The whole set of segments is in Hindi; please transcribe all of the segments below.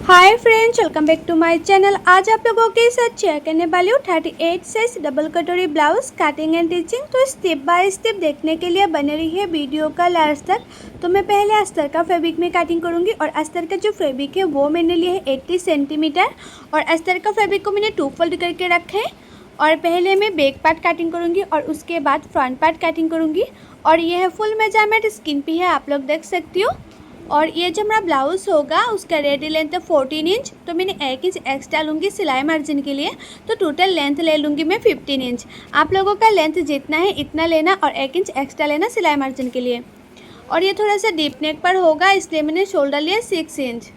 Hi friends, welcome back to my channel. आज आप लोगों के साथ शेयर करने वाली हूँ 38 साइज डबल कटोरी ब्लाउज कटिंग एंड स्टिचिंग। तो स्टेप बाय स्टेप देखने के लिए बने रही है वीडियो का लास्ट तक। तो मैं पहले अस्तर का फैब्रिक में कटिंग करूँगी और अस्तर का जो फैब्रिक है वो मैंने लिया है 80 सेंटीमीटर और अस्तर का फैब्रिक को मैंने 2 फोल्ड करके रखा है। और पहले मैं बैक पार्ट कटिंग करूँगी और उसके बाद फ्रंट पार्ट कटिंग करूँगी। और ये है फुल मेजरमेंट स्किन पे है, आप लोग देख सकती हो। और ये जो हमारा ब्लाउज होगा उसका रेडी लेंथ है 14 इंच। तो मैंने 1 इंच एक्स्ट्रा लूँगी सिलाई मार्जिन के लिए, तो टोटल लेंथ ले लूँगी मैं 15 इंच। आप लोगों का लेंथ जितना है इतना लेना और 1 इंच एक्स्ट्रा लेना सिलाई मार्जिन के लिए। और ये थोड़ा सा डीप नेक पर होगा इसलिए मैंने शोल्डर लिया 6 इंच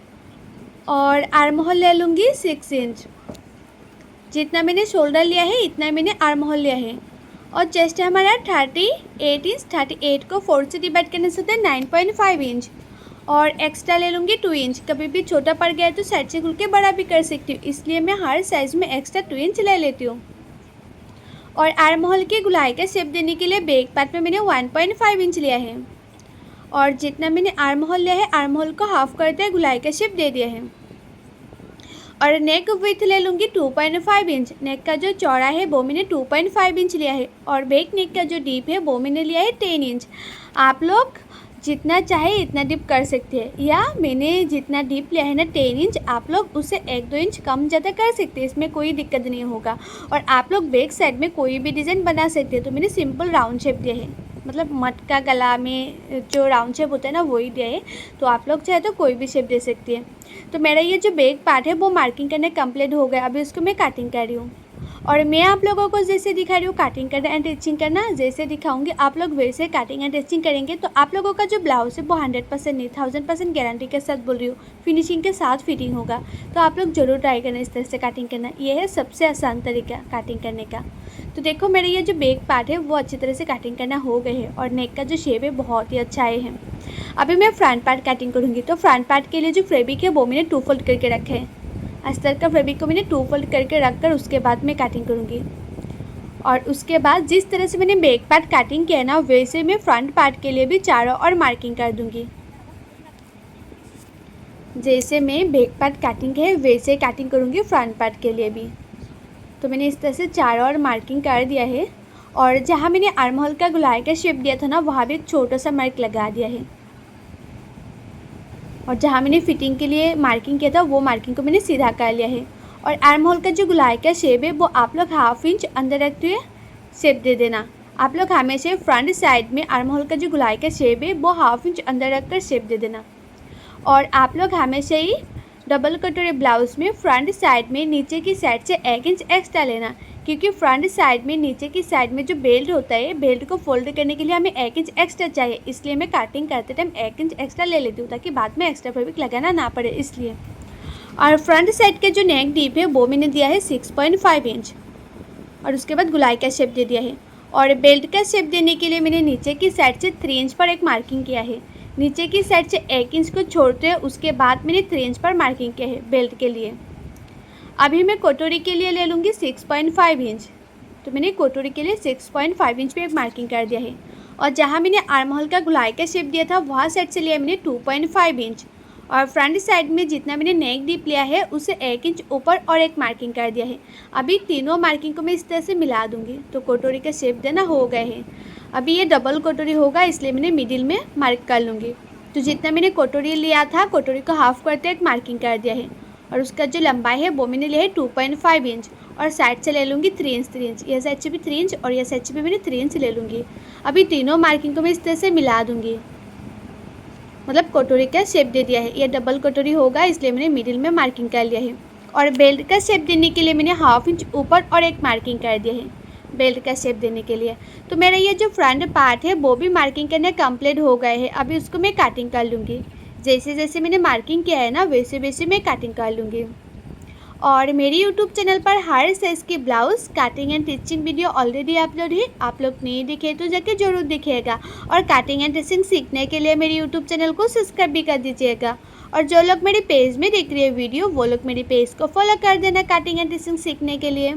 और आर्म होल ले लूँगी 6 इंच। जितना मैंने शोल्डर लिया है इतना मैंने आर्म होल लिया है। और चेस्ट है हमारा 38 इंच। 38 को 4 से डिवाइड करने से होता है 9.5 इंच। और एक्स्ट्रा ले लूँगी 2 इंच। कभी भी छोटा पड़ गया है तो साइड से खुल के बड़ा भी कर सकती हूँ, इसलिए मैं हर साइज़ में एक्स्ट्रा 2 इंच ले लेती हूँ। और आर्म होल की गुलाई का शेप देने के लिए बैक पार्ट में मैंने 1.5 इंच लिया है। और जितना मैंने आर्म होल लिया है आर्म होल को हाफ करते गुलाई का शेप दे दिया है। और नेक विथ ले लूँगी 2.5 इंच। नेक का जो चौड़ा है वो मैंने 2.5 इंच लिया है। और बैक नेक का जो डीप है वो मैंने लिया है 10 इंच। आप लोग जितना चाहे इतना डीप कर सकते हैं, या मैंने जितना डीप लिया है ना 10 इंच, आप लोग उससे 1-2 इंच कम ज़्यादा कर सकते हैं, इसमें कोई दिक्कत नहीं होगा। और आप लोग बैक साइड में कोई भी डिज़ाइन बना सकते हैं। तो मैंने सिंपल राउंड शेप दिया है, मतलब मटका गला में जो राउंड शेप होता है ना वही दिया है। तो आप लोग चाहे तो कोई भी शेप दे सकती है। तो मेरा ये जो बैक पार्ट है वो मार्किंग करने कंप्लीट हो गया। अभी उसको मैं कटिंग कर रही हूँ। और मैं आप लोगों को जैसे दिखा रही हूँ कटिंग करना एंड स्टिचिंग करना, जैसे दिखाऊंगी आप लोग वैसे कटिंग एंड स्टिचिंग करेंगे तो आप लोगों का जो ब्लाउज है वो 100% नहीं 1000% गारंटी के साथ बोल रही हूँ फिनिशिंग के साथ फिटिंग होगा। तो आप लोग ज़रूर ट्राई करना इस तरह से कटिंग करना। ये है सबसे आसान तरीका कटिंग करने का। तो देखो मेरे ये जो बैक पार्ट है वो अच्छी तरह से कटिंग करना हो गए है और नेक का जो शेप है बहुत ही अच्छा आए हैं। अभी मैं फ्रंट पार्ट कटिंग करूँगी। तो फ्रंट पार्ट के लिए जो फैब्रिक है वो मैंने 2 फोल्ड करके रखा है। अस्तर का फैब्रिक को मैंने 2 फोल्ड करके रखकर उसके बाद मैं कटिंग करूँगी। और उसके बाद जिस तरह से मैंने बैक पार्ट कटिंग किया है ना वैसे मैं फ्रंट पार्ट के लिए भी चारों और मार्किंग कर दूँगी। जैसे मैं बैक पार्ट कटिंग है वैसे कटिंग करूँगी फ्रंट पार्ट के लिए भी। तो मैंने इस तरह से चारों और मार्किंग कर दिया है। और जहाँ मैंने आर्म होल का गुलाई का शेप दिया था ना वहाँ भी एक छोटा सा मार्क लगा दिया है। और जहाँ मैंने फिटिंग के लिए मार्किंग किया था वो मार्किंग को मैंने सीधा कर लिया है। और आर्म होल का जो गुलाई का शेप है वो आप लोग 1/2 इंच अंदर रखते हुए शेप दे देना। आप लोग हमेशा फ्रंट साइड में आर्म होल का जो गुलाई का शेप है वो 1/2 इंच अंदर रखकर शेप दे देना। और आप लोग हमेशा ही डबल कटोरी ब्लाउज में फ्रंट साइड में नीचे की साइड से 1 इंच एक्स्ट्रा लेना, क्योंकि फ्रंट साइड में नीचे की साइड में जो बेल्ट होता है बेल्ट को फोल्ड करने के लिए हमें 1 इंच एक्स्ट्रा चाहिए। इसलिए मैं कटिंग करते टाइम 1 इंच एक्स्ट्रा ले लेती हूँ ताकि बाद में एक्स्ट्रा फैब्रिक लगाना ना पड़े इसलिए। और फ्रंट साइड के जो नेक डीप है वो मैंने दिया है 6.5 इंच और उसके बाद गुलाई का शेप दे दिया है। और बेल्ट का शेप देने के लिए मैंने नीचे की साइड से 3 इंच पर एक मार्किंग किया है। नीचे की साइड से 1 इंच को छोड़ते हुए उसके बाद मैंने 3 इंच पर मार्किंग किया है बेल्ट के लिए। अभी मैं कटोरी के लिए ले लूँगी 6.5 इंच। तो मैंने कटोरी के लिए 6.5 इंच पे एक मार्किंग कर दिया है। और जहाँ मैंने आर्म होल का गुलाई का शेप दिया था वहाँ साइड से लिया मैंने 2.5 इंच। और फ्रंट साइड में जितना मैंने नेक डीप लिया है उसे 1 इंच ऊपर और एक मार्किंग कर दिया है। अभी तीनों मार्किंग को मैं इस तरह से मिला दूँगी तो कटोरी का शेप देना हो गए हैं। अभी ये डबल कटोरी होगा इसलिए मैंने मिडिल में मार्क कर लूँगी। तो जितना मैंने कटोरी लिया था कटोरी को हाफ करते एक मार्किंग कर दिया है। और उसका जो लंबाई है वो मैंने लिया है 2.5 इंच और साइड से ले लूँगी 3 इंच 3 इंच। यह साइड से भी 3 इंच और यह साइड से भी मैंने 3 इंच ले लूँगी। अभी तीनों मार्किंग को मैं इस तरह से मिला दूँगी, मतलब कटोरी का शेप दे दिया है। यह डबल कटोरी होगा इसलिए मैंने मिडिल में मार्किंग कर लिया है। और बेल्ट का शेप देने के लिए मैंने 1/2 इंच ऊपर और एक मार्किंग कर दिया है बेल्ट का शेप देने के लिए। तो मेरा ये जो फ्रंट पार्ट है वो भी मार्किंग करने कंप्लीट हो गए हैं। अभी उसको मैं कटिंग कर लूँगी। जैसे जैसे मैंने मार्किंग किया है ना वैसे वैसे मैं कटिंग कर लूँगी। और मेरी यूट्यूब चैनल पर हर साइज़ की blouse cutting and stitching video already upload है। आप लोग नहीं दिखे तो जाके जरूर दिखिएगा। और कटिंग एंड स्टिचिंग सीखने के लिए मेरी यूट्यूब चैनल को सब्सक्राइब भी कर दीजिएगा। और जो लोग मेरे पेज में देख रहे हैं वीडियो वो लोग मेरे पेज को फॉलो कर देना कटिंग एंड स्टिचिंग सीखने के लिए।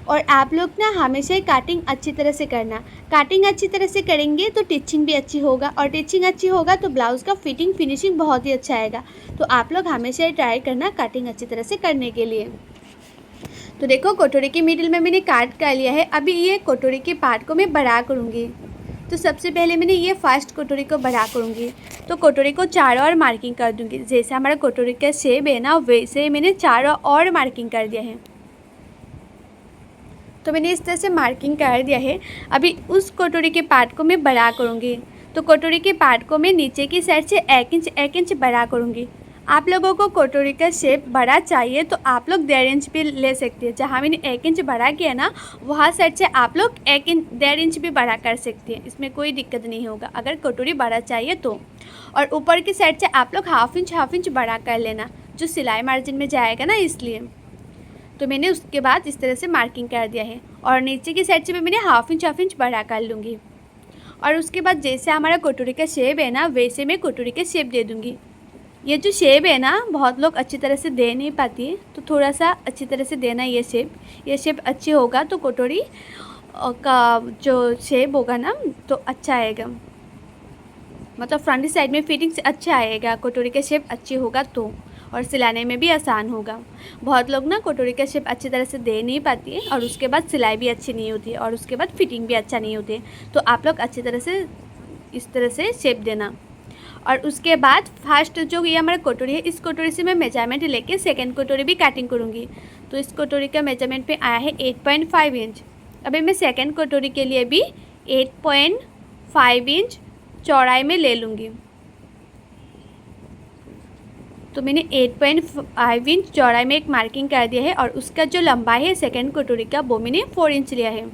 और आप लोग ना हमेशा ही काटिंग अच्छी तरह से करना। काटिंग अच्छी तरह से करेंगे तो टिचिंग भी अच्छी होगा, और टिचिंग अच्छी होगा तो ब्लाउज़ का फिटिंग फिनिशिंग बहुत ही अच्छा आएगा। तो आप लोग हमेशा ही ट्राई करना काटिंग अच्छी तरह से करने के लिए। तो देखो कटोरी के मिडिल में मैंने काट कर लिया है। अभी ये कटोरी के पार्ट को मैं बड़ा करूँगी। तो सबसे पहले मैंने ये फर्स्ट कटोरी को बड़ा करूँगी। तो कटोरी को चारों ओर मार्किंग कर दूँगी। जैसे हमारा कटोरी का शेप है ना, वैसे मैंने चारों ओर मार्किंग कर दिया है। तो मैंने इस तरह से मार्किंग कर दिया है। अभी उस कटोरी के पार्ट को मैं बड़ा करूँगी। तो कटोरी के पार्ट को मैं नीचे की साइड से 1 इंच बड़ा करूँगी। आप लोगों को कटोरी का शेप बड़ा चाहिए तो आप लोग 1.5 इंच भी ले सकते हैं। जहाँ मैंने 1 इंच बड़ा किया ना, वहाँ साइड से आप लोग 1.5 इंच भी बड़ा कर सकते हैं। इसमें कोई दिक्कत नहीं होगा अगर कटोरी बड़ा चाहिए तो। और ऊपर की साइड से आप लोग हाफ इंच बड़ा कर लेना, जो सिलाई मार्जिन में जाएगा ना, इसलिए। तो मैंने उसके बाद इस तरह से मार्किंग कर दिया है। और नीचे की साइड से भी मैंने हाफ इंच बड़ा कर लूँगी। और उसके बाद जैसे हमारा कटोरी का शेप है ना, वैसे मैं कटोरी का शेप दे दूँगी। ये जो शेप है ना, बहुत लोग अच्छी तरह से दे नहीं पाती है, तो थोड़ा सा अच्छी तरह से देना। ये शेप अच्छी होगा तो कटोरी का जो शेप होगा ना, तो अच्छा आएगा। मतलब फ्रंट साइड में फिटिंग से अच्छा आएगा। कटोरी का शेप अच्छी होगा तो, और सिलाने में भी आसान होगा। बहुत लोग ना कटोरी का शेप अच्छी तरह से दे नहीं पाती है, और उसके बाद सिलाई भी अच्छी नहीं होती है, और उसके बाद फिटिंग भी अच्छा नहीं होती है। तो आप लोग अच्छी तरह से इस तरह से शेप देना। और उसके बाद फर्स्ट जो ये हमारा कटोरी है, इस कटोरी से मैं मेजरमेंट लेके सेकेंड कटोरी भी कटिंग करूँगी। तो इस कटोरी का मेजरमेंट पे आया है 8.5 इंच। अभी मैं सेकेंड कटोरी के लिए भी 8.5 इंच चौड़ाई में ले लूँगी। तो मैंने 8.5 इंच चौड़ाई में एक मार्किंग कर दिया है। और उसका जो लंबाई है सेकेंड कटोरी का, वो मैंने 4 इंच लिया है।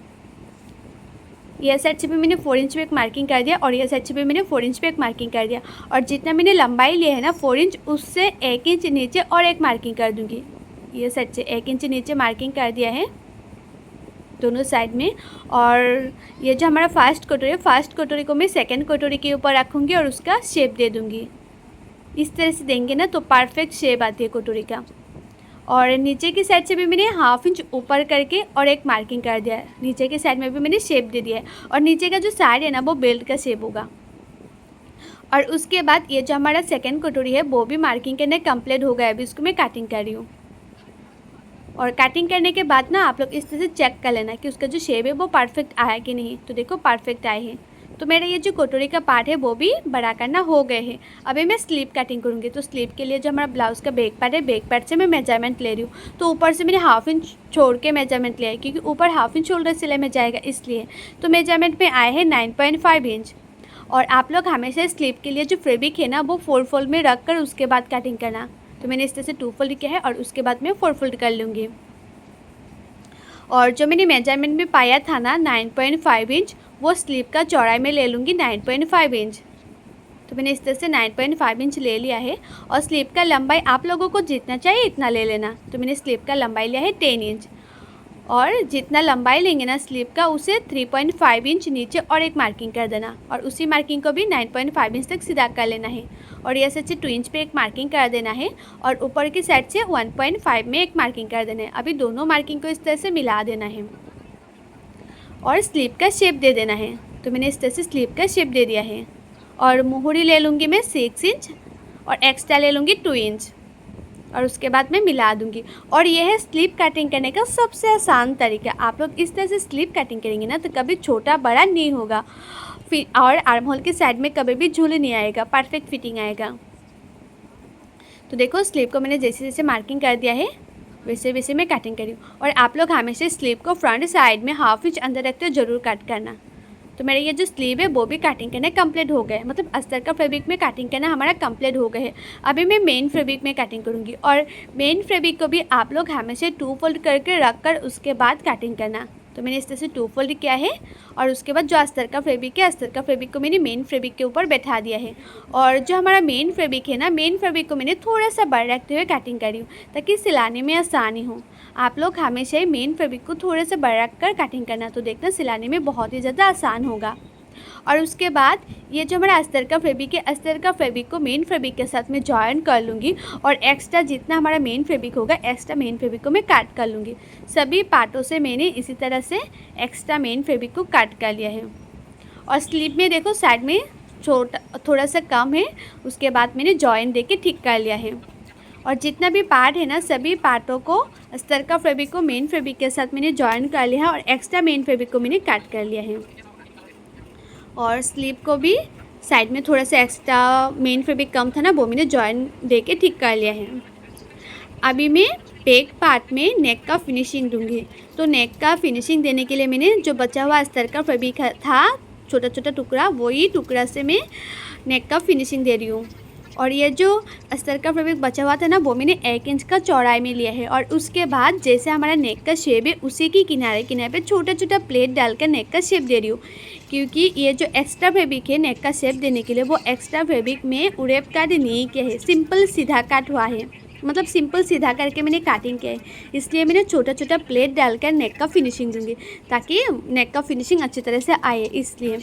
यह साइड से भी मैंने 4 इंच पे एक मार्किंग कर दिया, और यह साइड से भी मैंने 4 इंच पे एक मार्किंग कर दिया। और जितना मैंने लंबाई लिया है ना 4 इंच, उससे 1 इंच नीचे और एक मार्किंग कर दूँगी। यह साइड से 1 इंच नीचे मार्किंग कर दिया है दोनों साइड में। और ये जो हमारा फर्स्ट कटोरी है, फर्स्ट कटोरी को मैं सेकेंड कटोरी के ऊपर रखूँगी और उसका शेप दे दूँगी। इस तरह से देंगे ना तो परफेक्ट शेप आती है कटोरी का। और नीचे की साइड से भी मैंने हाफ इंच ऊपर करके और एक मार्किंग कर दिया है। नीचे की साइड में भी मैंने शेप दे दिया है, और नीचे का जो साइड है ना, वो बेल्ट का शेप होगा। और उसके बाद ये जो हमारा सेकेंड कटोरी है, वो भी मार्किंग करने कंप्लीट हो गया। अभी इसको मैं कटिंग कर रही हूँ। और कटिंग करने के बाद ना आप लोग इस तरह से चेक कर लेना कि उसका जो शेप है वो परफेक्ट आया कि नहीं। तो देखो परफेक्ट आए हैं। तो मेरा ये जो कटोरी का पार्ट है वो भी बड़ा करना हो गए हैं। अभी मैं स्लीव कटिंग करूँगी। तो स्लीव के लिए जो हमारा ब्लाउज़ का बैक पार्ट है, बैक पार्ट से मैं मेजरमेंट ले रही हूँ। तो ऊपर से मैंने हाफ इंच छोड़ के मेजरमेंट लिया है, क्योंकि ऊपर हाफ इंच शोल्डर सिलाई में जाएगा, इसलिए। तो मेजरमेंट में आए हैं 9.5 इंच। और आप लोग हमेशा स्लीव के लिए जो फैब्रिक है ना, वो 4 फोल्ड में रख कर उसके बाद कटिंग करना। तो मैंने इस तरह से 2 फोल्ड किया है, और उसके बाद मैं 4 फोल्ड कर लूँगी। और जो मैंने मेजरमेंट में पाया था ना 9.5 इंच, वो स्लीव का चौड़ाई में ले लूँगी 9.5 इंच। तो मैंने इस तरह से 9.5 इंच ले लिया है। और स्लीव का लंबाई आप लोगों को जितना चाहिए इतना ले लेना। तो मैंने स्लीव का लंबाई लिया है 10 इंच। और जितना लंबाई लेंगे ना स्लीव का, उसे 3.5 इंच नीचे और एक मार्किंग कर देना। और उसी मार्किंग को भी 9.5 इंच तक सीधा कर लेना है। और ये से 2 इंच पे एक मार्किंग कर देना है, और ऊपर की साइड से 1.5 में एक मार्किंग कर देना है। अभी दोनों मार्किंग को इस तरह से मिला देना है, और स्लीव का शेप दे देना है। तो मैंने इस तरह से स्लीव का शेप दे दिया है। और मुहूरी ले लूँगी मैं 6 इंच, और एक्स्ट्रा ले लूँगी 2 इंच, और उसके बाद मैं मिला दूँगी। और यह है स्लीव कटिंग करने का सबसे आसान तरीका। आप लोग इस तरह से स्लीव कटिंग करेंगे ना, तो कभी छोटा बड़ा नहीं होगा। फिर और आर्म होल के साइड में कभी भी झूल नहीं आएगा, परफेक्ट फिटिंग आएगा। तो देखो स्लीव को मैंने जैसे जैसे मार्किंग कर दिया है, वैसे वैसे मैं कटिंग करी हूँ। और आप लोग हमेशा स्लीव को फ्रंट साइड में हाफ इंच अंदर रखते हुए ज़रूर कट करना। तो मेरे ये जो स्लीव है वो भी कटिंग करना कंप्लीट हो गए, मतलब अस्तर का फैब्रिक में कटिंग करना हमारा कंप्लीट हो गए है। अभी मैं मेन फैब्रिक में कटिंग करूँगी। और मेन फैब्रिक को भी आप लोग हमेशा 2 फोल्ड करके रख कर उसके बाद कटिंग करना। तो मैंने इस तरह से 2 फोल्ड किया है, और उसके बाद जो अस्तर का फैब्रिक है, अस्तर का फैब्रिक को मैंने मेन फैब्रिक के ऊपर बैठा दिया है। और जो हमारा मेन फैब्रिक है ना, मेन फैब्रिक को मैंने थोड़ा सा बड़ा रखते हुए कटिंग करी हूँ, ताकि सिलाने में आसानी हो। आप लोग हमेशा ही मेन फैब्रिक को थोड़ा सा बड़ा रख कर कटिंग करना, तो देखना सिलाने में बहुत ही ज़्यादा आसान होगा। और उसके बाद ये जो हमारा अस्तर का फैब्रिक है, अस्तर का फैब्रिक को मेन फैब्रिक के साथ में जॉइन कर लूँगी और एक्स्ट्रा जितना हमारा मेन फैब्रिक होगा एक्स्ट्रा मेन फैब्रिक को मैं काट कर लूँगी। सभी पार्टों से मैंने इसी तरह से एक्स्ट्रा मेन फैब्रिक को काट कर लिया है। और स्लीव में देखो साइड में थोड़ा सा कम है, उसके बाद मैंने जॉइन दे के ठीक कर लिया है। और जितना भी पार्ट है ना, सभी पार्टों को अस्तर का फैब्रिक को मेन फैब्रिक के साथ मैंने जॉइन कर लिया है और एक्स्ट्रा मेन फैब्रिक को मैंने काट कर लिया है। और स्लीव को भी साइड में थोड़ा सा एक्स्ट्रा मेन फैब्रिक कम था ना, वो मैंने जॉइन दे के ठीक कर लिया है। अभी मैं बैक पार्ट में नेक का फिनिशिंग दूंगी। तो नेक का फिनिशिंग देने के लिए मैंने जो बचा हुआ अस्तर का फैब्रिक था, छोटा छोटा टुकड़ा, वही टुकड़ा से मैं नेक का फिनिशिंग दे रही हूँ। और ये जो अस्तर का फैब्रिक बचा हुआ था ना, वो मैंने 1 इंच का चौड़ाई में लिया है। और उसके बाद जैसे हमारा नेक का शेप है, उसी की किनारे किनारे पे छोटा छोटा प्लेट डालकर नेक का शेप दे रही हूँ। क्योंकि ये जो एक्स्ट्रा फैब्रिक है नेक का शेप देने के लिए, वो एक्स्ट्रा फैब्रिक में उड़ेप काट नहीं किया है, सिंपल सीधा काट हुआ है। मतलब सिंपल सीधा करके मैंने काटिंग किया है, इसलिए मैंने छोटा छोटा प्लेट डालकर नेक का फिनिशिंग दूंगी ताकि नेक का फिनिशिंग अच्छी तरह से आए। इसलिए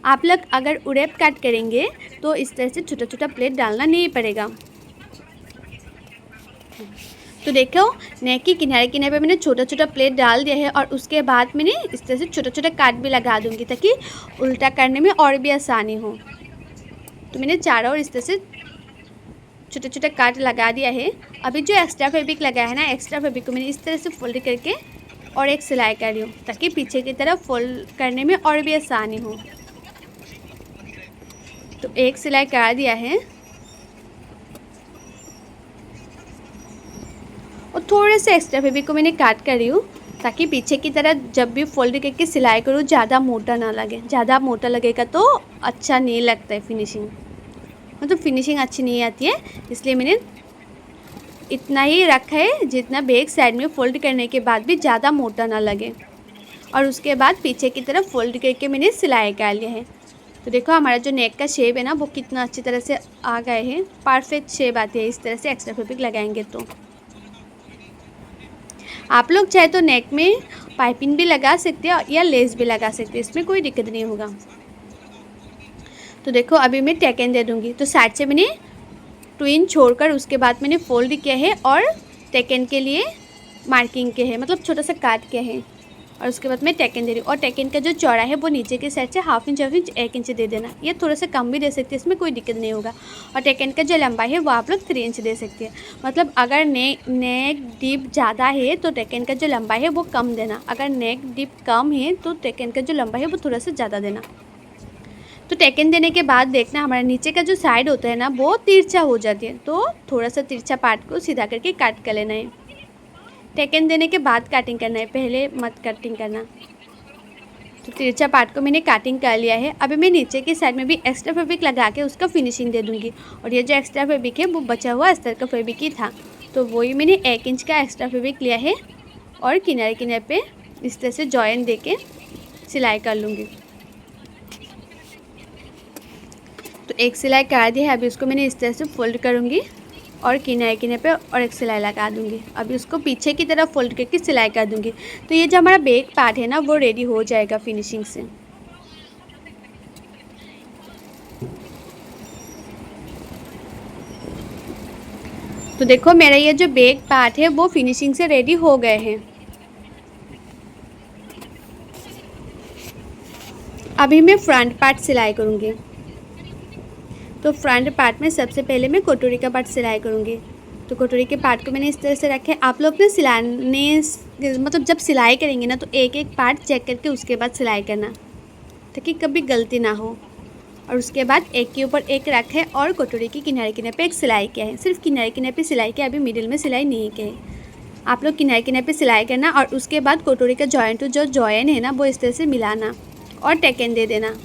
आप लोग अगर उड़ेप काट करेंगे तो इस तरह से छोटा छोटा प्लेट डालना नहीं पड़ेगा। तो देखो नेक की किनारे किनारे पे मैंने छोटा छोटा प्लेट डाल दिया है और उसके बाद मैंने इस तरह से छोटा छोटा काट भी लगा दूंगी ताकि उल्टा करने में और भी आसानी हो। तो मैंने चारों ओर इस तरह से छोटे छोटे काट लगा दिया है। अभी जो एक्स्ट्रा फैब्रिक लगाया है ना, एक्स्ट्रा फैब्रिक को मैंने इस तरह से फोल्ड करके और एक सिलाई कर रही हूँ ताकि पीछे की तरफ फोल्ड करने में और भी आसानी हो। तो एक सिलाई कर दिया है और थोड़े से एक्स्ट्रा फैब्रिक को मैंने काट कर रही हूँ ताकि पीछे की तरफ जब भी फोल्ड करके सिलाई करूँ ज़्यादा मोटा ना लगे। ज़्यादा मोटा लगेगा तो अच्छा नहीं लगता है फिनिशिंग, मतलब फिनिशिंग अच्छी नहीं आती है। इसलिए मैंने इतना ही रखा है जितना बैक साइड में फ़ोल्ड करने के बाद भी ज़्यादा मोटा ना लगे। और उसके बाद पीछे की तरफ फ़ोल्ड करके मैंने सिलाई कर लिया है। तो देखो हमारा जो नेक का शेप है ना, वो कितना अच्छी तरह से आ गए हैं, परफेक्ट शेप आती है इस तरह से एक्स्ट्रा फैब्रिक लगाएंगे। तो आप लोग चाहे तो नेक में पाइपिंग भी लगा सकते हैं या लेस भी लगा सकते हैं, इसमें कोई दिक्कत नहीं होगा। तो देखो अभी मैं टेकन दे दूँगी। तो साइड से मैंने 2 इंच छोड़कर उसके बाद मैंने फोल्ड किया है और टेकन के लिए मार्किंग के है, मतलब छोटा सा काट के है। और उसके बाद मैं टेकन दे रही हूँ। और टेकन का जो चौड़ा है वो नीचे के साइड से हाफ इंच 1 इंच दे देना। ये थोड़ा सा कम भी दे सकते हैं, इसमें कोई दिक्कत नहीं होगा। और टेकन का जो लंबाई है वो आप लोग 3 इंच दे सकते हैं। मतलब अगर नेक डीप ज़्यादा है तो टेकन का जो लंबाई है वो कम देना, अगर नेक डीप कम है तो टेकन का जो लंबाई है वो थोड़ा सा ज़्यादा देना। तो टेकन देने के बाद देखना हमारा नीचे का जो साइड होता है ना, वो तिरछा हो जाती है, तो थोड़ा सा तिरछा पार्ट को सीधा करके काट कर लेना है। टेकन देने के बाद काटिंग करना है, पहले मत काटिंग करना। तो तिरछा पार्ट को मैंने काटिंग कर लिया है। अभी मैं नीचे की साइड में भी एक्स्ट्रा फैब्रिक लगा के उसका फिनिशिंग दे दूँगी। और ये जो एक्स्ट्रा फैब्रिक है वो बचा हुआ अस्तर का फैब्रिक ही था, तो वही मैंने 1 इंच का एक्स्ट्रा फैब्रिक लिया है और किनारे किनारे पे इस तरह से जॉइन दे के सिलाई कर लूँगी। तो एक सिलाई कर दी है, अभी उसको मैंने इस तरह से फोल्ड करूँगी और किनारे किनारे पे और एक सिलाई लगा दूँगी। अभी उसको पीछे की तरफ फोल्ड करके सिलाई कर दूँगी। तो ये जो हमारा बैक पार्ट है ना, वो रेडी हो जाएगा फिनिशिंग से। तो देखो मेरा ये जो बैक पार्ट है वो फिनिशिंग से रेडी हो गए हैं। अभी मैं फ्रंट पार्ट सिलाई करूँगी। तो फ्रंट पार्ट में सबसे पहले मैं कटोरी का पार्ट सिलाई करूँगी। तो कटोरी के पार्ट को मैंने इस तरह से रखा है। आप लोग ने सिलाने मतलब जब सिलाई करेंगे ना, तो एक एक पार्ट चेक करके उसके बाद सिलाई करना ताकि कभी गलती ना हो। और उसके बाद एक के ऊपर एक रखा है और कटोरी की किनारे किनारे पे एक सिलाई किया है। सिर्फ किनारे किनारे पे सिलाई किया, अभी मिडिल में सिलाई नहीं किया है। आप लोग किनारे किनारे पे सिलाई करना और उसके बाद कटोरी का जॉइंट जो जॉइन है ना, वो इस तरह से मिलाना और टेकन दे देना।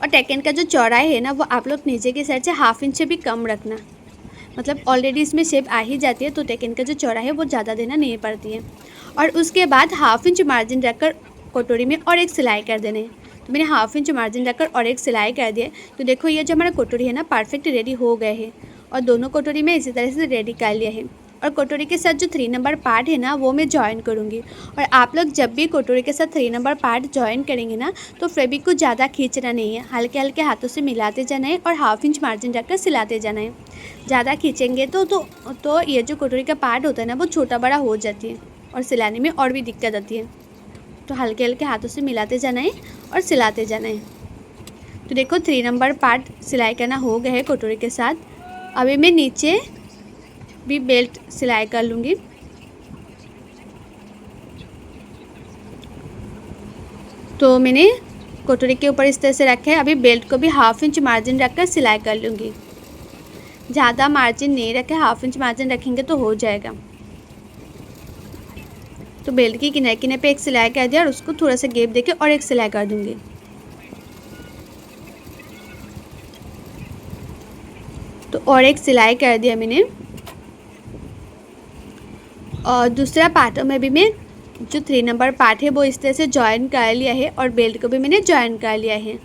और टेकन का जो चौड़ाई है ना, वो आप लोग नीचे की साइड से हाफ इंच से भी कम रखना। मतलब ऑलरेडी इसमें शेप आ ही जाती है, तो टेकन का जो चौड़ाई है वो ज़्यादा देना नहीं पड़ती है। और उसके बाद हाफ इंच मार्जिन रखकर कटोरी में और एक सिलाई कर देने। तो मैंने हाफ इंच मार्जिन रखकर और एक सिलाई कर दिया। तो देखो ये जो हमारा कटोरी है ना, परफेक्ट रेडी हो गए हैं। और दोनों कटोरी में इसी तरह से रेडी कर लिया है। और कटोरी के साथ जो 3 नंबर पार्ट है ना वो मैं जॉइन करूँगी। और आप लोग जब भी कटोरी के साथ 3 नंबर पार्ट जॉइन करेंगे ना तो फेविक को ज़्यादा खींचना नहीं है, हल्के हल्के हाथों से मिलाते जाना है और 1/2 इंच मार्जिन रखकर सिलाते जाना है। ज़्यादा खींचेंगे तो ये जो कटोरी का पार्ट होता है ना वो छोटा बड़ा हो जाती है और सिलाने में और भी दिक्कत आती है। तो हल्के हल्के हाथों से मिलाते जाना है और सिलाते जाना है। तो देखो 3 नंबर पार्ट सिलाई करना हो गया है कटोरी के साथ। अभी मैं नीचे भी बेल्ट सिलाई कर लूँगी। तो मैंने कटोरी के ऊपर इस तरह से रखा है। अभी बेल्ट को भी 1/2 इंच मार्जिन रखकर सिलाई कर लूँगी। ज़्यादा मार्जिन नहीं रखे, 1/2 इंच मार्जिन रखेंगे तो हो जाएगा। तो बेल्ट की किनारे किनारे पे एक सिलाई कर दिया और उसको थोड़ा सा गैप देके और एक सिलाई कर दूँगी। तो और एक सिलाई कर दिया मैंने। और दूसरा पार्टों में भी मैं जो 3 नंबर पार्ट है वो इस तरह से जॉइन कर लिया है और बेल्ट को भी मैंने जॉइन कर लिया है।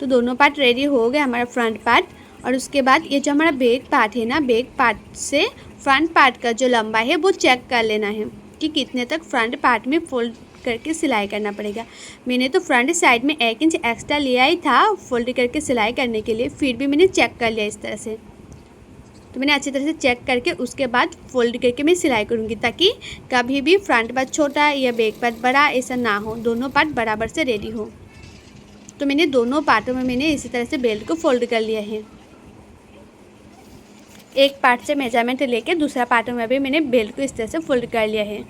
तो दोनों पार्ट रेडी हो गए हमारा फ्रंट पार्ट। और उसके बाद ये जो हमारा बैक पार्ट है ना, बैक पार्ट से फ्रंट पार्ट का जो लंबा है वो चेक कर लेना है कि कितने तक फ्रंट पार्ट में फोल्ड करके सिलाई करना पड़ेगा। मैंने तो फ्रंट साइड में 1 इंच एक्स्ट्रा लिया ही था फोल्ड करके सिलाई करने के लिए, फिर भी मैंने चेक कर लिया इस तरह से। तो मैंने अच्छी तरह से चेक करके उसके बाद फोल्ड करके मैं सिलाई करूँगी ताकि कभी भी फ्रंट पार्ट छोटा या बैक पार्ट बड़ा ऐसा ना हो, दोनों पार्ट बराबर से रेडी हो। तो मैंने दोनों पार्टों में मैंने इसी तरह से बेल्ट को फोल्ड कर लिया है। एक पार्ट से मेजरमेंट लेके दूसरा पार्ट में भी मैंने बेल्ट को इस तरह से फोल्ड कर लिया है।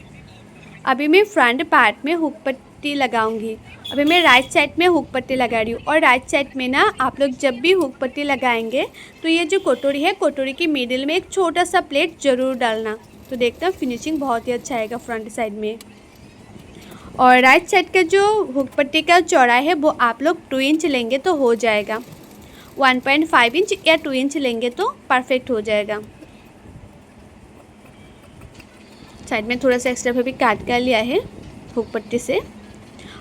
अभी मैं फ्रंट पार्ट में हुक पट्टी लगाऊंगी। अभी मैं राइट साइड में हुक पट्टी लगा रही हूँ। और राइट साइड में ना आप लोग जब भी हुक पट्टी लगाएंगे तो ये जो कटोरी है, कटोरी की मिडिल में एक छोटा सा प्लेट ज़रूर डालना। तो देखते हैं फिनिशिंग बहुत ही अच्छा आएगा फ्रंट साइड में। और राइट साइड का जो हुक पट्टी का चौड़ाई है वो आप लोग 2 इंच लेंगे तो हो जाएगा। 1.5 इंच या 2 इंच लेंगे तो परफेक्ट हो जाएगा। साइड में थोड़ा सा एक्स्ट्रा भी काट कर लिया है हुक पट्टी से।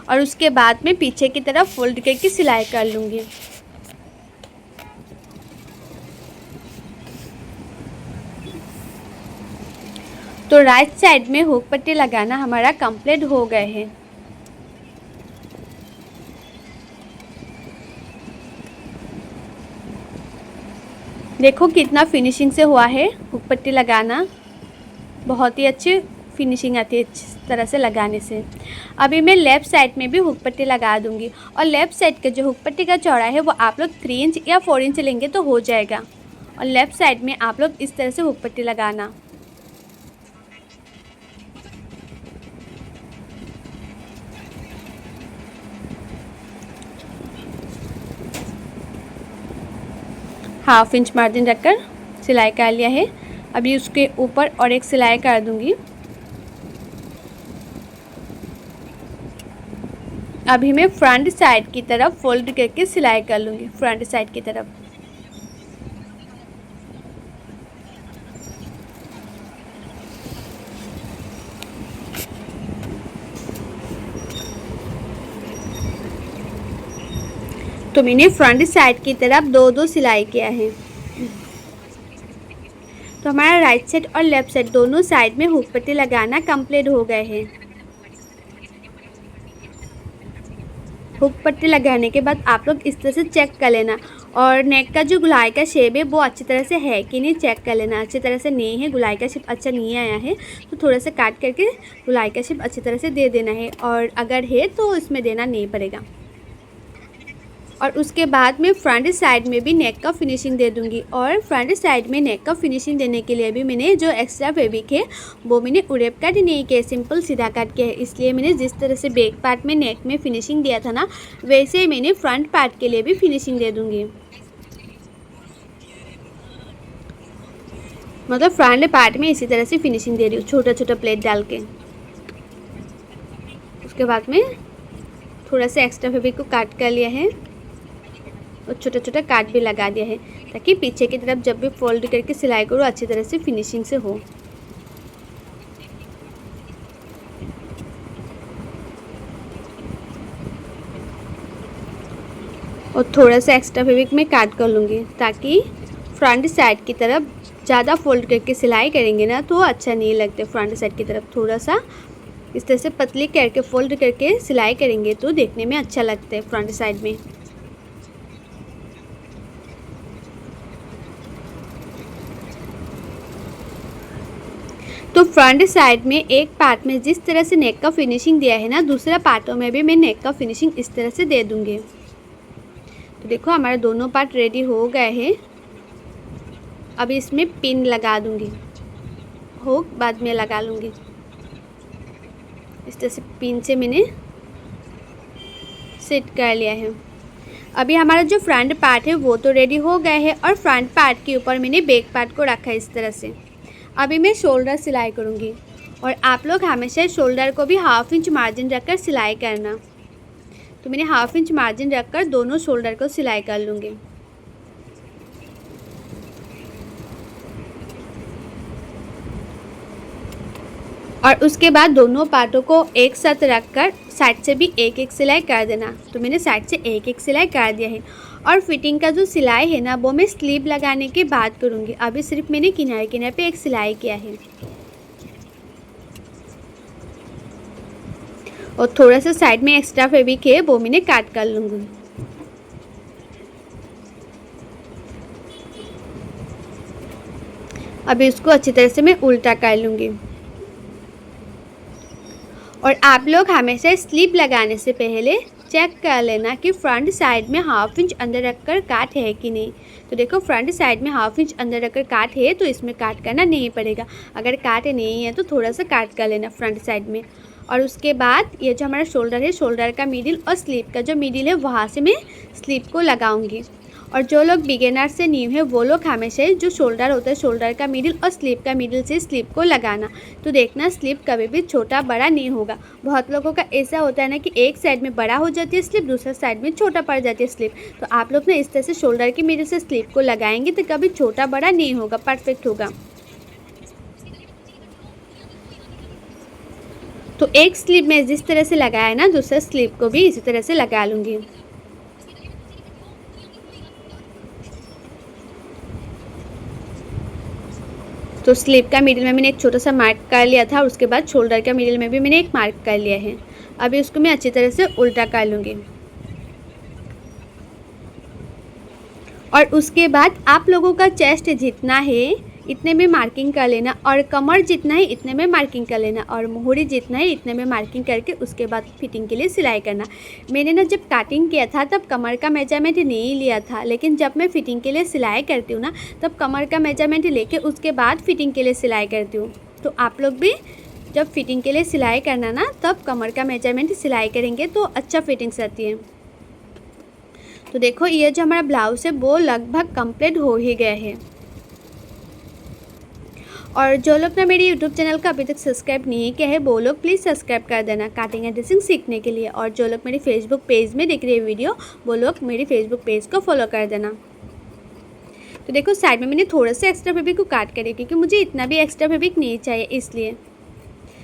और उसके बाद में पीछे की तरफ फोल्ड करके सिलाई कर लूँगी। तो राइट साइड में हुक पट्टी लगाना हमारा कंप्लीट हो गए हैं। देखो कितना फिनिशिंग से हुआ है हुक पट्टी लगाना, बहुत ही अच्छी फिनिशिंग आती है इस तरह से लगाने से। अभी मैं लेफ़्ट साइड में भी हुक पट्टी लगा दूंगी। और लेफ़्ट साइड का जो हुक पट्टी का चौड़ाई है वो आप लोग 3 इंच या 4 इंच लेंगे तो हो जाएगा। और लेफ़्ट साइड में आप लोग इस तरह से हुक पट्टी लगाना। हाफ इंच मार्जिन रखकर सिलाई कर लिया है। अभी उसके ऊपर और एक सिलाई कर दूंगी। अभी मैं फ्रंट साइड की तरफ फोल्ड करके सिलाई कर लूँगी, फ्रंट साइड की तरफ। तो मैंने फ्रंट साइड की तरफ 2-2 सिलाई किया है। तो हमारा राइट साइड और लेफ़्ट साइड दोनों साइड में हुक पट्टी लगाना कंप्लीट हो गए हैं। हुक पट्टी लगाने के बाद आप लोग इस तरह से चेक कर लेना। और नेक का जो गुलाई का शेप है वो अच्छी तरह से है कि नहीं चेक कर लेना। अच्छी तरह से नहीं है, गुलाई का शेप अच्छा नहीं आया है तो थोड़ा सा काट करके गुलाई का शेप अच्छी तरह से दे देना है। और अगर है तो इसमें देना नहीं पड़ेगा। और उसके बाद मैं फ्रंट साइड में भी नेक का फिनिशिंग दे दूंगी। और फ्रंट साइड में नेक का फिनिशिंग देने के लिए भी मैंने जो एक्स्ट्रा फैब्रिक है वो मैंने उड़ेप कट नहीं किया, सिंपल सीधा कट किया है। इसलिए मैंने जिस तरह से बैक पार्ट में नेक में फिनिशिंग दिया था ना, वैसे ही मैंने फ्रंट पार्ट के लिए भी फिनिशिंग दे दूँगी। मतलब फ्रंट पार्ट में इसी तरह से फिनिशिंग दे रही हूँ, छोटा छोटा प्लेट डाल के। उसके बाद में थोड़ा सा एक्स्ट्रा फैब्रिक को काट कर लिया है और छोटा छोटा काट भी लगा दिया है ताकि पीछे की तरफ जब भी फोल्ड करके सिलाई करो अच्छी तरह से फिनिशिंग से हो। और थोड़ा सा एक्स्ट्रा फैब्रिक में काट कर लूँगी ताकि फ्रंट साइड की तरफ ज़्यादा फोल्ड करके सिलाई करेंगे ना तो अच्छा नहीं लगता। फ्रंट साइड की तरफ थोड़ा सा इस तरह से पतली करके फोल्ड करके सिलाई करेंगे तो देखने में अच्छा लगता है फ्रंट साइड में। तो फ्रंट साइड में एक पार्ट में जिस तरह से नेक का फिनिशिंग दिया है ना, दूसरा पार्टों में भी मैं नेक का फिनिशिंग इस तरह से दे दूँगी। तो देखो हमारा दोनों पार्ट रेडी हो गए हैं। अब इसमें पिन लगा दूँगी, हुक बाद में लगा लूँगी। इस तरह से पिन से मैंने सेट कर लिया है। अभी हमारा जो फ्रंट पार्ट है वो तो रेडी हो गया है और फ्रंट पार्ट के ऊपर मैंने बैक पार्ट को रखा है इस तरह से। अभी मैं शोल्डर सिलाई करूँगी और आप लोग हमेशा शोल्डर को भी 1/2 इंच मार्जिन रखकर सिलाई करना। तो मैंने 1/2 इंच मार्जिन रखकर दोनों शोल्डर को सिलाई कर लूँगी। और उसके बाद दोनों पार्टों को एक साथ रखकर साइड से भी एक एक सिलाई कर देना। तो मैंने साइड से एक एक सिलाई कर दिया है। और फिटिंग का जो सिलाई है ना वो मैं स्लीव लगाने के बाद करूँगी। अभी सिर्फ मैंने किनारे किनारे पे एक सिलाई किया है और थोड़ा सा साइड में एक्स्ट्रा फैब्रिक है वो मैंने काट कर लूँगी। अभी इसको अच्छी तरह से मैं उल्टा कर लूँगी। और आप लोग हमेशा स्लीव लगाने से पहले चेक कर लेना कि फ्रंट साइड में 1/2 इंच अंदर रखकर काट है कि नहीं। तो देखो फ्रंट साइड में 1/2 इंच अंदर रखकर काट है तो इसमें काट करना नहीं पड़ेगा। अगर काट नहीं है तो थोड़ा सा काट कर लेना फ्रंट साइड में। और उसके बाद ये जो हमारा शोल्डर है, शोल्डर का मिडिल और स्लीव का जो मिडिल है वहाँ से मैं स्लीव को लगाऊंगी। और जो लोग बिगिनर से न्यू है वो लोग हमेशा जो शोल्डर होता है, शोल्डर का मिडिल और स्लीव का मिडिल से स्लीव को लगाना। तो देखना स्लीव कभी भी छोटा बड़ा नहीं होगा। बहुत लोगों का ऐसा होता है ना कि एक साइड में बड़ा हो जाती है स्लीव, दूसरा साइड में छोटा पड़ जाती है स्लीव। तो आप लोग ना इस तरह से शोल्डर के मिडिल से स्लीव को लगाएंगे तो कभी छोटा बड़ा नहीं होगा, परफेक्ट होगा। तो एक स्लीव में जिस तरह से लगाया है ना, दूसरा स्लीव को भी इसी तरह से लगा लूँगी। तो स्लीव का मिडिल में मैंने एक छोटा सा मार्क कर लिया था और उसके बाद शोल्डर का मिडिल में भी मैंने एक मार्क कर लिया है। अभी उसको मैं अच्छी तरह से उल्टा कर लूँगी। और उसके बाद आप लोगों का चेस्ट जितना है इतने में मार्किंग कर लेना और कमर जितना है इतने में मार्किंग कर लेना और मोहरी जितना है इतने में मार्किंग करके उसके बाद फिटिंग के लिए सिलाई करना। मैंने ना जब काटिंग किया था तब कमर का मेजरमेंट नहीं लिया था, लेकिन जब मैं फिटिंग के लिए सिलाई करती हूँ ना तब कमर का मेजरमेंट लेके उसके बाद फिटिंग के लिए सिलाई करती हूँ। तो आप लोग भी जब फिटिंग के लिए सिलाई करना ना तब कमर का मेजरमेंट सिलाई करेंगे तो अच्छा फिटिंग्स आती है। तो देखो ये जो हमारा ब्लाउज है वो लगभग कंप्लीट हो ही गया है। और जो लोग ना मेरे यूट्यूब चैनल को अभी तक सब्सक्राइब नहीं किया है वो लोग प्लीज़ सब्सक्राइब कर देना कटिंग एंड ड्रेसिंग सीखने के लिए। और जो लोग मेरे फेसबुक पेज में देख रहे हैं वीडियो वो लोग मेरे फेसबुक पेज को फॉलो कर देना। तो देखो साइड में मैंने थोड़ा सा एक्स्ट्रा फैब्रिक को काट कर दिया क्योंकि मुझे इतना भी एक्स्ट्रा फैब्रिक नहीं चाहिए, इसलिए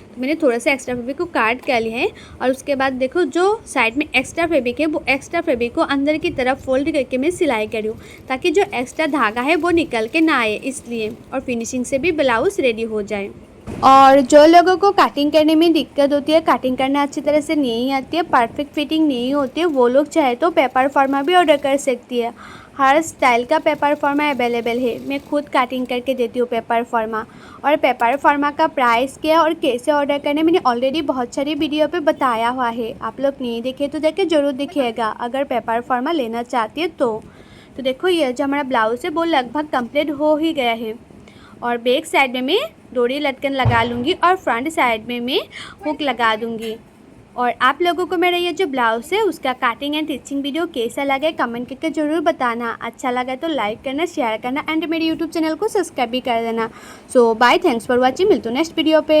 तो मैंने थोड़ा सा एक्स्ट्रा फैब्रिक को काट कर लिया है। और उसके बाद देखो जो साइड में एक्स्ट्रा फैब्रिक है वो एक्स्ट्रा फैब्रिक को अंदर की तरफ फोल्ड करके मैं सिलाई करी हूँ ताकि जो एक्स्ट्रा धागा है वो निकल के ना आए, इसलिए और फिनिशिंग से भी ब्लाउज रेडी हो जाए। और जो लोगों को कटिंग करने में दिक्कत होती है, कटिंग करना अच्छी तरह से नहीं आती है, परफेक्ट फिटिंग नहीं होती है, वो लोग चाहे तो पेपर फॉर्मा भी ऑर्डर कर सकती है। हर स्टाइल का पेपर फॉर्मा अवेलेबल है। मैं खुद कटिंग करके देती हूँ पेपर फॉर्मा। और पेपर फॉर्मा का प्राइस क्या और कैसे ऑर्डर करने मैंने ऑलरेडी बहुत सारी वीडियो पे बताया हुआ है। आप लोग नहीं देखे तो जाके ज़रूर देखिएगा अगर पेपर फॉर्मा लेना चाहती है तो। देखो ये जो हमारा ब्लाउज़ है वो लगभग कंप्लीट हो ही गया है। और बैक साइड में मैं डोरी लटकन लगा लूँगी और फ्रंट साइड में मैं हुक लगा दूँगी। और आप लोगों को मेरा ये जो ब्लाउज़ है उसका कटिंग एंड स्टिचिंग वीडियो कैसा लगे कमेंट करके ज़रूर बताना। अच्छा लगा तो लाइक करना, शेयर करना एंड मेरे यूट्यूब चैनल को सब्सक्राइब भी कर देना। सो बाय, थैंक्स फॉर वॉचिंग। मिलते हैं नेक्स्ट वीडियो पे।